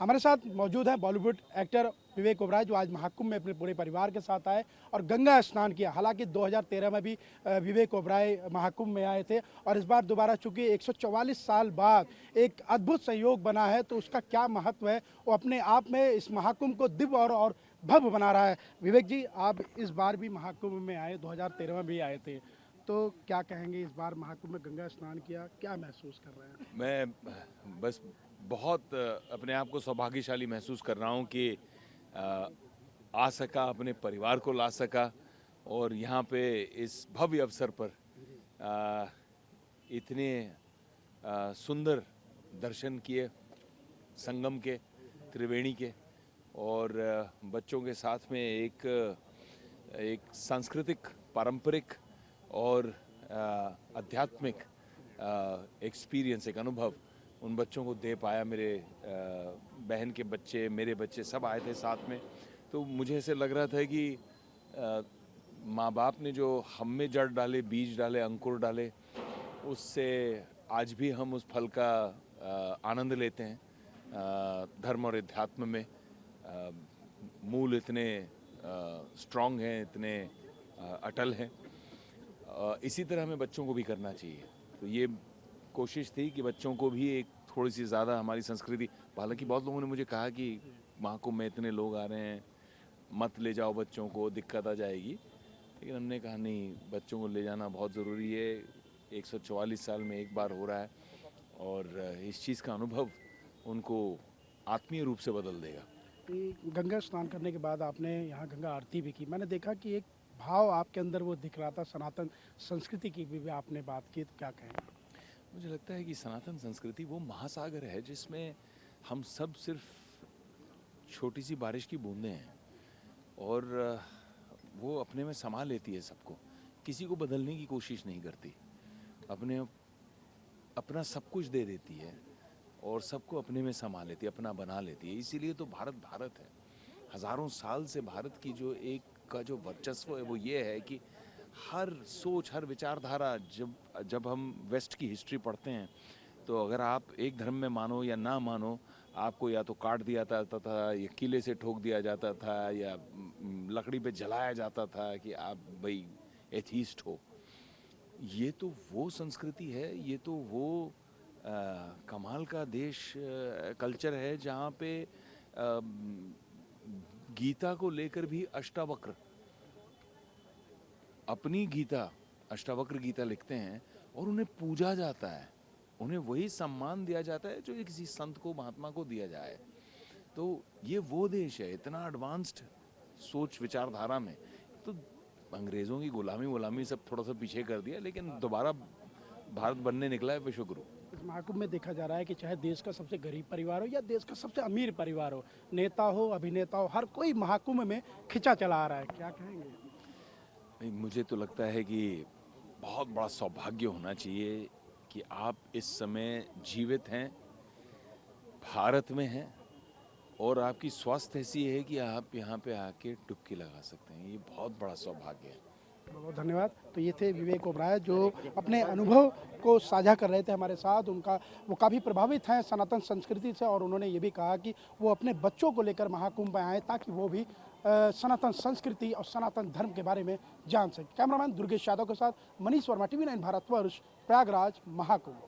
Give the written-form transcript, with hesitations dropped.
हमारे साथ मौजूद है बॉलीवुड एक्टर विवेक ओबराय, जो आज महाकुंभ में अपने पूरे परिवार के साथ आए और गंगा स्नान किया। हालांकि 2013 में भी विवेक ओबराय महाकुंभ में आए थे और इस बार दोबारा चूंकि 144 साल बाद एक अद्भुत संयोग बना है, तो उसका क्या महत्व है वो अपने आप में इस महाकुंभ को दिव्य और भव्य बना रहा है। विवेक जी, आप इस बार भी महाकुंभ में आए, 2013 में भी आए थे, तो क्या कहेंगे? इस बार महाकुंभ में गंगा स्नान किया, क्या महसूस कर रहे हैं? मैं बस बहुत अपने आप को सौभाग्यशाली महसूस कर रहा हूँ कि अ, आ सका, अपने परिवार को ला सका और यहाँ पे इस भव्य अवसर पर अ, इतने सुंदर दर्शन किए संगम के, त्रिवेणी के और बच्चों के साथ में एक एक सांस्कृतिक, पारंपरिक और आध्यात्मिक एक्सपीरियंस, एक अनुभव उन बच्चों को दे पाया। मेरे बहन के बच्चे, मेरे बच्चे सब आए थे साथ में। तो मुझे ऐसे लग रहा था कि माँ बाप ने जो हम में जड़ डाले, बीज डाले, अंकुर डाले, उससे आज भी हम उस फल का आनंद लेते हैं। धर्म और अध्यात्म में मूल इतने स्ट्रांग हैं, इतने अटल हैं। इसी तरह हमें बच्चों को भी करना चाहिए। तो ये कोशिश थी कि बच्चों को भी एक थोड़ी सी ज़्यादा हमारी संस्कृति, हालांकि बहुत लोगों ने मुझे कहा कि महाकुंभ में इतने लोग आ रहे हैं, मत ले जाओ बच्चों को, दिक्कत आ जाएगी। लेकिन हमने कहा नहीं, बच्चों को ले जाना बहुत ज़रूरी है। 144 साल में एक बार हो रहा है और इस चीज़ का अनुभव उनको आत्मीय रूप से बदल देगा। कि गंगा स्नान करने के बाद आपने यहाँ गंगा आरती भी की। मैंने देखा कि एक भाव आपके अंदर वो दिख रहा था, सनातन संस्कृति की भी आपने बात की, तो क्या कहें? मुझे लगता है कि सनातन संस्कृति वो महासागर है जिसमें हम सब सिर्फ छोटी सी बारिश की बूंदें हैं और वो अपने में समा लेती है सबको, किसी को बदलने की कोशिश नहीं करती, अपने अपना सब कुछ दे देती है और सबको अपने में समा लेती है, अपना बना लेती है। इसीलिए तो भारत भारत है। हजारों साल से भारत की जो एक का जो वर्चस्व है वो ये है कि हर सोच, हर विचारधारा, जब जब हम वेस्ट की हिस्ट्री पढ़ते हैं तो अगर आप एक धर्म में मानो या ना मानो, आपको या तो काट दिया जाता था, या किले से ठोक दिया जाता था, या लकड़ी पे जलाया जाता था कि आप भाई एथीस्ट हो। ये तो वो संस्कृति है, ये तो वो कमाल का देश, कल्चर है जहाँ पे गीता को लेकर भी अष्टावक्र अपनी गीता, अष्टावक्र गीता लिखते हैं और उन्हें पूजा जाता है, उन्हें वही सम्मान दिया जाता है जो किसी संत को, महात्मा को दिया जाए। तो ये वो देश है इतना एडवांस्ड सोच विचारधारा में। तो अंग्रेज़ों की गुलामी सब थोड़ा सा पीछे कर दिया, लेकिन दोबारा भारत बनने निकला है विश्व गुरु। इस महाकुंभ में देखा जा रहा है कि चाहे देश का सबसे गरीब परिवार हो या देश का सबसे अमीर परिवार हो, नेता हो, अभिनेता हो, हर कोई महाकुंभ में खिंचा चला आ रहा है। क्या कहेंगे? नहीं, मुझे तो लगता है कि बहुत बड़ा सौभाग्य होना चाहिए कि आप इस समय जीवित हैं, भारत में हैं और आपकी स्वास्थ्य ऐसी है कि आप यहाँ पे आके डुबकी लगा सकते हैं। ये बहुत बड़ा सौभाग्य है। बहुत बहुत धन्यवाद। तो ये थे विवेक ओबराय, जो अपने अनुभव को साझा कर रहे थे हमारे साथ। वो काफ़ी प्रभावित हैं सनातन संस्कृति से और उन्होंने ये भी कहा कि वो अपने बच्चों को लेकर महाकुंभ में आए ताकि वो भी सनातन संस्कृति और सनातन धर्म के बारे में जान सकें। कैमरामैन दुर्गेश यादव के साथ मनीष वर्मा, TV9 भारतवर्ष, प्रयागराज, महाकुंभ।